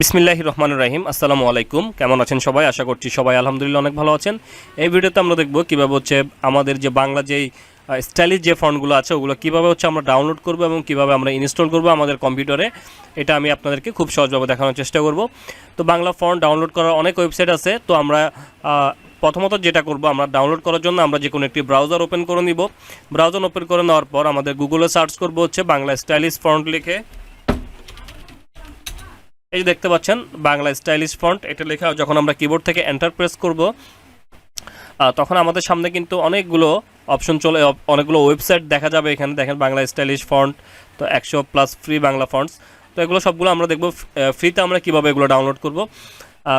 বিসমিল্লাহির রহমানির রহিম। আসসালামু আলাইকুম। কেমন আছেন সবাই? আশা করছি সবাই আলহামদুলিল্লাহ অনেক ভালো আছেন। এই ভিডিওতে আমরা দেখব কীভাবে আমাদের যে বাংলা যেই স্টাইলিশ যে ফন্টগুলো আছে ওগুলো কীভাবে আমরা ডাউনলোড করব এবং কীভাবে আমরা ইনস্টল করব আমাদের কম্পিউটারে। এটা আমি আপনাদেরকে খুব সহজভাবে দেখানোর চেষ্টা করব। তো বাংলা ফন্ট ডাউনলোড করার অনেক ওয়েবসাইট আছে। তো আমরা প্রথমত যেটা করব, আমরা ডাউনলোড করার জন্য আমরা যে কোনো একটি ব্রাউজার ওপেন করে নিব। ব্রাউজার ওপেন করে নেওয়ার পর আমাদের গুগলে সার্চ করব বাংলা স্টাইলিশ ফন্ট লিখে। এই যে দেখতে পাচ্ছেন বাংলা স্টাইলিশ ফন্ট, এটা লেখা যখন আমরা কিবোর্ড থেকে এন্টার প্রেস করব তখন আমাদের সামনে কিন্তু অনেকগুলো অপশন অনেকগুলো ওয়েবসাইট দেখা যাবে। এখানে দেখেন বাংলা স্টাইলিশ ফন্ট, তো 100+ ফ্রি বাংলা ফন্টস। তো এগুলো সবগুলো আমরা দেখব ফ্রিতে আমরা কীভাবে এগুলো ডাউনলোড করব।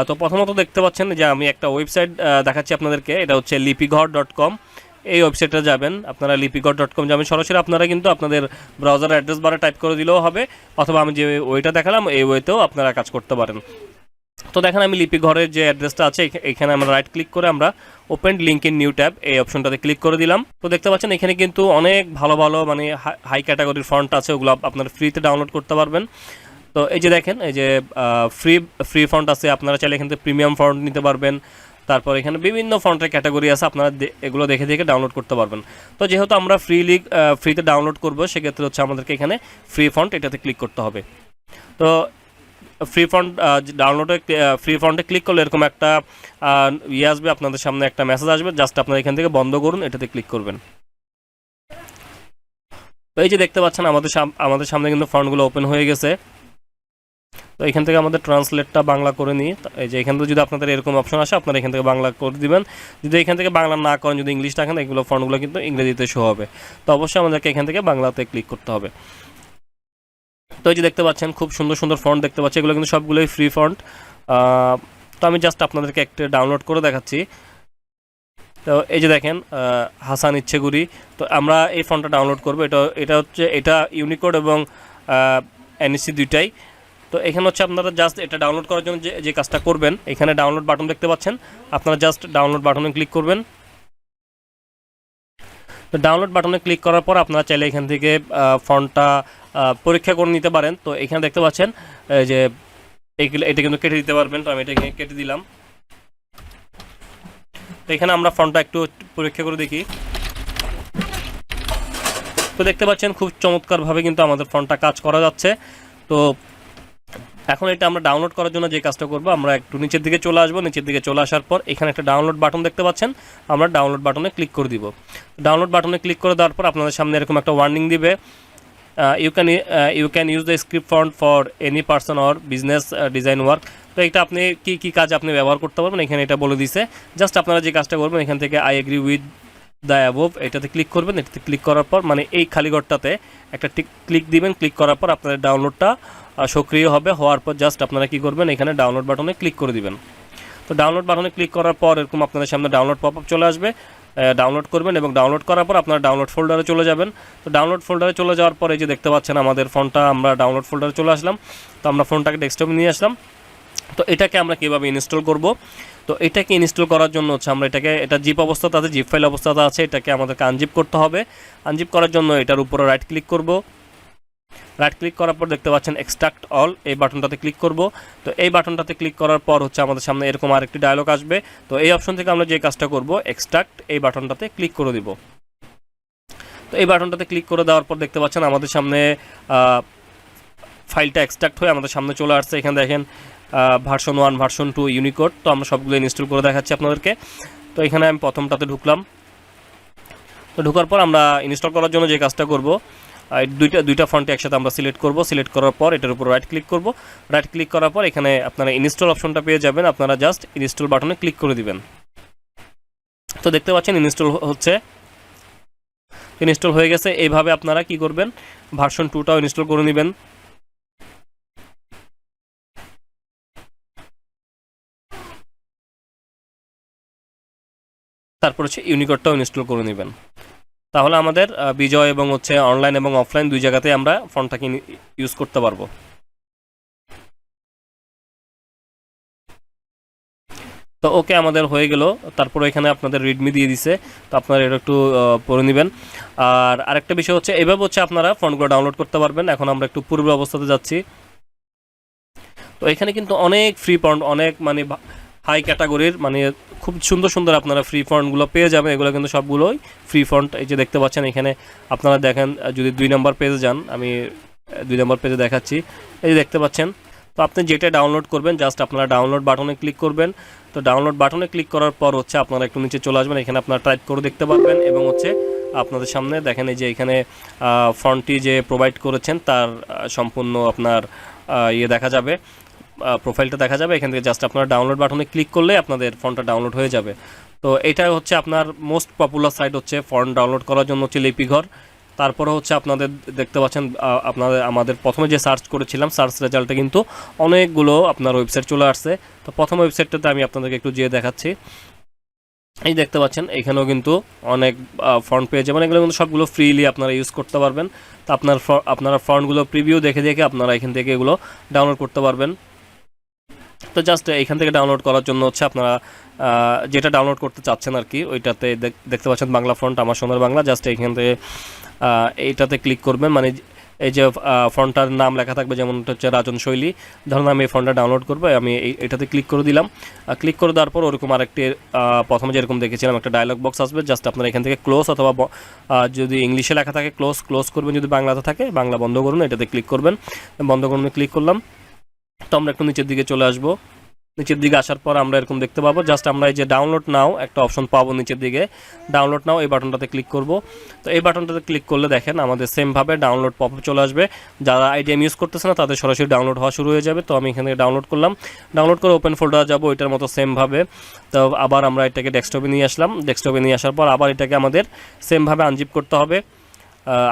তো প্রথমত দেখতে পাচ্ছেন যে আমি একটা ওয়েবসাইট দেখাচ্ছি আপনাদেরকে। এটা হচ্ছে lipighar.com। এই ওয়েবসাইটে যাবেন, আপনারা lipighar.com যাবেন সরাসরি। আপনারা কিন্তু আপনাদের ব্রাউজার অ্যাড্রেস বারে টাইপ করে দিলেও হবে, অথবা আমি যে ওয়েটা দেখালাম এই ওয়েতেও আপনারা কাজ করতে পারেন। তো দেখেন আমি লিপিঘরের যে অ্যাড্রেসটা আছে এখানে আমরা রাইট ক্লিক করে আমরা open link in new tab এই অপশনটাতে ক্লিক করে দিলাম। তো দেখতে পাচ্ছেন এখানে কিন্তু অনেক ভালো ভালো মানে হাই ক্যাটাগরির ফন্ট আছে, ওগুলো আপনারা ফ্রিতে ডাউনলোড করতে পারবেন। তো এই যে দেখেন এই যে ফ্রি ফন্ট আছে, আপনারা চাইলে এখান থেকে প্রিমিয়াম ফন্ট নিতে পারবেন। তারপর এখানে বিভিন্ন ফন্টের ক্যাটাগরি আছে, আপনারা এগুলো দেখে দেখে ডাউনলোড করতে পারবেন। তো যেহেতু আমরা ফ্রিতে ডাউনলোড করবো, সেক্ষেত্রে আমাদেরকে এখানে ফ্রি ফন্ট এটাতে ক্লিক করতে হবে। তো ফ্রি ফন্টে ক্লিক করলে এরকম একটা আসবে, আপনাদের সামনে একটা মেসেজ আসবে। জাস্ট আপনারা এখান থেকে বন্ধ করুন, এটাতে ক্লিক করবেন। তো এই যে দেখতে পাচ্ছেন আমাদের সামনে কিন্তু ফন্টগুলো ওপেন হয়ে গেছে। তো এখান থেকে আমাদের ট্রান্সলেটটা বাংলা করে নিই। এই যে এখান থেকে যদি আপনাদের এরকম অপশন আসে, আপনারা এখান থেকে বাংলা করে দিবেন। যদি এখান থেকে বাংলা না করেন, যদি ইংলিশ রাখেন, এগুলো ফন্টগুলো কিন্তু ইংরেজিতে শো হবে। তো অবশ্যই আমাদেরকে এখান থেকে বাংলাতে ক্লিক করতে হবে। তো এই যে দেখতে পাচ্ছেন খুব সুন্দর সুন্দর ফন্ট দেখতে পাচ্ছি, এগুলো কিন্তু সবগুলোই ফ্রি ফন্ট। তো আমি জাস্ট আপনাদেরকে একটা ডাউনলোড করে দেখাচ্ছি। তো এই যে দেখেন হাসান ইচ্ছেগুড়ি। তো আমরা এই ফন্টটা ডাউনলোড করবো। এটা ইউনিকোড এবং এনএসসি দুইটাই। তো এখানে আপনারা জাস্ট এটা ডাউনলোড করার জন্য যে কাজটা করবেন, এখানে ডাউনলোড বাটন দেখতে পাচ্ছেন, আপনারা জাস্ট ডাউনলোড বাটনে ক্লিক করবেন। তো ডাউনলোড বাটনে ক্লিক করার পর আপনারা চাইলে এখান থেকে ফন্টটা পরীক্ষা করে নিতে পারেন। তো এখানে দেখতে পাচ্ছেন যে এটা কিন্তু কেটে দিতে পারবেন। তো আমি এটা কেটে দিলাম। তো এখানে আমরা ফন্টটা একটু পরীক্ষা করে দেখি। তো দেখতে পাচ্ছেন খুব চমৎকারভাবে কিন্তু আমাদের ফন্টটা কাজ করা যাচ্ছে। তো এখন এটা আমরা ডাউনলোড করার জন্য যে কাজটা করব, আমরা একটু নিচের দিকে চলে আসবো। নিচের দিকে চলে আসার পর এখানে একটা ডাউনলোড বাটন দেখতে পাচ্ছেন, আমরা ডাউনলোড বাটনে ক্লিক করে দিব। ডাউনলোড বাটনে ক্লিক করে দেওয়ার পর আপনাদের সামনে এরকম একটা ওয়ার্নিং দিবে, you can use the script font for any person or business design work. তো এটা আপনি কী কাজ আপনি ব্যবহার করতে পারবেন, এখানে এটা বলে দিছে। জাস্ট আপনারা যে কাজটা করবেন, এখান থেকে I agree with the above এটাতে ক্লিক করবেন। এটাতে ক্লিক করার পর মানে এই খালি ঘরটাতে একটা ক্লিক দিবেন। ক্লিক করার পর আপনাদের ডাউনলোডটা সক্রিয় হবে। হওয়ার পর জাস্ট আপনারা কী করবেন, এখানে ডাউনলোড বাটনে ক্লিক করে দিবেন। তো ডাউনলোড বাটনে ক্লিক করার পর এরকম আপনাদের সামনে ডাউনলোড পপআপ চলে আসবে। ডাউনলোড করবেন এবং ডাউনলোড করার পর আপনারা ডাউনলোড ফোল্ডারে চলে যাবেন। তো ডাউনলোড ফোল্ডারে চলে যাওয়ার পর এই যে দেখতে পাচ্ছেন আমাদের ফোনটা, আমরা ডাউনলোড ফোল্ডারে চলে আসলাম। তো আমরা ফোনটাকে ডেস্কটপে নিয়ে আসলাম। তো এটাকে আমরা কীভাবে ইনস্টল করব, তো এটাকে ইনস্টল করার জন্য আমরা এটা জিপ অবস্থাতে আছে, জিপ ফাইল অবস্থাতে আছে, এটাকে আমাদেরকে আনজিপ করতে হবে। আনজিপ করার জন্য এটার উপরে রাইট ক্লিক করব। রাইট ক্লিক করার পর দেখতে পাচ্ছেন এক্সট্রাক্ট অল, এই বাটনটাতে ক্লিক করব। তো এই বাটনটাতে ক্লিক করার পর আমাদের সামনে এরকম আরেকটি ডায়লগ আসবে। তো এই অপশন থেকে আমরা যে কাজটা করব, এক্সট্রাক্ট এই বাটনটাতে ক্লিক করে দিব। তো এই বাটনটাতে ক্লিক করে দেওয়ার পর দেখতে পাচ্ছেন আমাদের সামনে ফাইলটা এক্সট্রাক্ট হয়ে আমাদের সামনে চলে আসছে। এখানে দেখেন ভার্সন 1 ভার্সন 2 ইউনিকোড। তো আমরা সবগুলো ইনস্টল করে দেখাচ্ছি আপনাদেরকে। তো এখানে আমি প্রথমটাতে ঢুকলাম। তো ঢোকার পর আমরা ইনস্টল করার জন্য যে কাজটা করব, দুইটা ফন্টে একসাথে আমরা সিলেক্ট করব। সিলেক্ট করার পর এটার উপর রাইট ক্লিক করব। রাইট ক্লিক করার পর এখানে আপনারা ইনস্টল অপশনটা পেয়ে যাবেন, আপনারা জাস্ট ইনস্টল বাটনে ক্লিক করে দিবেন। তো দেখতে পাচ্ছেন ইনস্টল হচ্ছে, ইনস্টল হয়ে গেছে। এইভাবে আপনারা কি করবেন, ভার্সন 2টাও ইনস্টল করে নেবেন। তারপর ইউনিকোডটাও ইনস্টল করে নেবেন। তাহলে আমাদের বিজয় এবং অনলাইন এবং অফলাইন দুই জায়গাতে আমরা ফন্টটাকে ইউজ করতে পারবো। তো ওকে আমাদের হয়ে গেল। তারপর এখানে আপনাদের রিডমি দিয়ে দিছে, তো আপনারা এটা একটু পড়ে নেবেন। আর আরেকটা বিষয় এভাবে আপনারা ফন্টগুলো ডাউনলোড করতে পারবেন। এখন আমরা একটু পূর্ব অবস্থাতে যাচ্ছি। তো এখানে কিন্তু অনেক ফ্রি ফন্ট, অনেক মানে হাই ক্যাটাগরির মানে খুব সুন্দর সুন্দর আপনারা ফ্রি ফন্টগুলো পেয়ে যাবেন। এগুলো কিন্তু সবগুলোই ফ্রি ফন্ট। এই যে দেখতে পাচ্ছেন এখানে আপনারা দেখেন, যদি 2 নম্বর পেজে যান, আমি 2 নম্বর পেজে দেখাচ্ছি, এই যে দেখতে পাচ্ছেন। তো আপনি যেটা ডাউনলোড করবেন জাস্ট আপনারা ডাউনলোড বাটনে ক্লিক করবেন। তো ডাউনলোড বাটনে ক্লিক করার পর হচ্ছে আপনারা একটু নিচে চলে আসবেন, এখানে আপনারা টাইপ করে দেখতে পারবেন এবং হচ্ছে আপনাদের সামনে দেখেন এই যে এখানে ফন্টটি যে প্রোভাইড করেছেন তার সম্পূর্ণ আপনার ইয়ে দেখা যাবে, প্রোফাইলটা দেখা যাবে। এখান থেকে জাস্ট আপনারা ডাউনলোড বাটনে ক্লিক করলে আপনাদের ফন্টটা ডাউনলোড হয়ে যাবে। তো এটাই হচ্ছে আপনার মোস্ট পপুলার সাইট হচ্ছে ফন্ট ডাউনলোড করার জন্য হচ্ছে লিপিঘর। তারপরে হচ্ছে আপনাদের দেখতে পাচ্ছেন আমাদের প্রথমে যে সার্চ করেছিলাম সার্চ রেজাল্টে কিন্তু অনেকগুলো আপনার ওয়েবসাইট চলে আসছে। তো প্রথম ওয়েবসাইটটাতে আমি আপনাদেরকে একটু যেয়ে দেখাচ্ছি। এই দেখতে পাচ্ছেন এখানেও কিন্তু অনেক ফন্ট পেয়ে যাবেন, এগুলো কিন্তু সবগুলো ফ্রিলি আপনারা ইউজ করতে পারবেন। তো আপনারা ফন্টগুলো প্রিভিউ দেখে দেখে আপনারা এখান থেকে এগুলো ডাউনলোড করতে পারবেন। তো জাস্ট এখান থেকে ডাউনলোড করার জন্য হচ্ছে আপনারা যেটা ডাউনলোড করতে চাচ্ছেন আর কি, ওইটাতে দেখতে পাচ্ছেন বাংলা ফন্ট আমার সোনার বাংলা। জাস্ট এখান থেকে এইটাতে ক্লিক করবেন, মানে এই যে ফন্টটার নাম লেখা থাকবে, যেমন হচ্ছে রাজন শৈলী। ধরুন আমি এই ফন্টটা ডাউনলোড করবো, আমি এটাতে ক্লিক করে দিলাম। ক্লিক করে দেওয়ার পর ওরকম আরেকটি প্রথমে যেরকম দেখেছিলাম একটা ডায়লগ বক্স আসবে। জাস্ট আপনারা এখান থেকে ক্লোজ, অথবা যদি ইংলিশে লেখা থাকে ক্লোজ করবেন, যদি বাংলাতে থাকে বাংলা বন্ধ করুন, এটাতে ক্লিক করবেন। বন্ধ করুন ক্লিক করলাম। তো আমরা একটু নিচের দিকে চলে আসবো। নিচের দিকে আসার পর আমরা এরকম দেখতে পাবো, জাস্ট আমরা এই যে ডাউনলোড নাও একটা অপশন পাবো নিচের দিকে, ডাউনলোড নাও এই বাটনটাতে ক্লিক করব। তো এই বাটনটাতে ক্লিক করলে দেখেন আমাদের সেমভাবে ডাউনলোড পপ চলে আসবে। যারা আইডিএম ইউজ করতেছে না তাদের সরাসরি ডাউনলোড হওয়া শুরু হয়ে যাবে। তো আমি এখানে ডাউনলোড করলাম, ডাউনলোড করে ওপেন ফোল্ডার যাবো, এটার মতো সেমভাবে। তো আবার আমরা এটাকে ডেস্কটপে নিয়ে আসলাম, ডেস্কটপে নিয়ে আসার পর আবার এটাকে আমাদের সেমভাবে আনজিপ করতে হবে।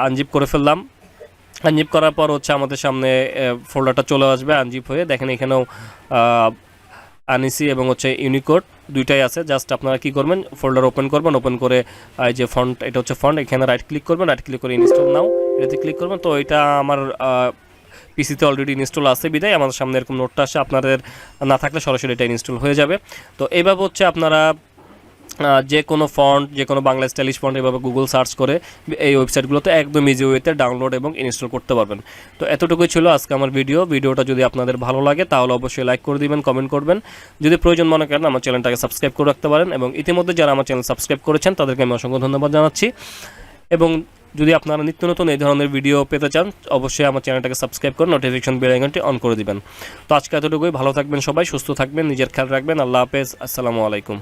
আনজিপ করে ফেললাম। আনজিপ করার পর হচ্ছে আমাদের সামনে ফোল্ডারটা চলে আসবে আনজিপ হয়ে। দেখেন এখানেও আনিসি এবং হচ্ছে ইউনিকোড দুইটাই আছে। জাস্ট আপনারা কি করবেন, ফোল্ডার ওপেন করবেন, ওপেন করে এই যে ফন্ট, এটা হচ্ছে ফন্ট, এখানে রাইট ক্লিক করবেন, রাইট ক্লিক করে ইনস্টল নাও এটাতে ক্লিক করবেন। তো এটা আমার পিসিতে অলরেডি ইনস্টল আছে বিদায় আমাদের সামনে এরকম নোটটা আসে, আপনাদের না থাকলে সরাসরি এটা ইনস্টল হয়ে যাবে। তো এইভাবে হচ্ছে আপনারা যে কোনো ফন্ট, যে কোনো বাংলা স্টাইলিশ ফন্ট এভাবে গুগল সার্চ করে এই ওয়েবসাইটগুলোতে একদম ইজি ওয়েতে ডাউনলোড এবং ইনস্টল করতে পারবেন। তো এতটুকুই ছিল আজকে আমার ভিডিওটা যদি আপনাদের ভালো লাগে তাহলে অবশ্যই লাইক করে দিবেন, কমেন্ট করবেন। যদি প্রয়োজন মনে করেন আমার চ্যানেলটাকে সাবস্ক্রাইব করে রাখতে পারেন, এবং ইতিমধ্যে যারা আমার চ্যানেল সাবস্ক্রাইব করেছেন তাদেরকে আমি অসংখ্য ধন্যবাদ জানাচ্ছি। এবং যদি আপনারা নিত্য নতুন এই ধরনের ভিডিও পেতে চান অবশ্যই আমার চ্যানেলটাকে সাবস্ক্রাইব করে নোটিফিকেশন বেল আইকনটি অন করে দিবেন। তো আজকে এতটুকুই, ভালো থাকবেন সবাই, সুস্থ থাকবেন, নিজের খেয়াল রাখবেন। আল্লাহ হাফেজ, আসসালামু আলাইকুম।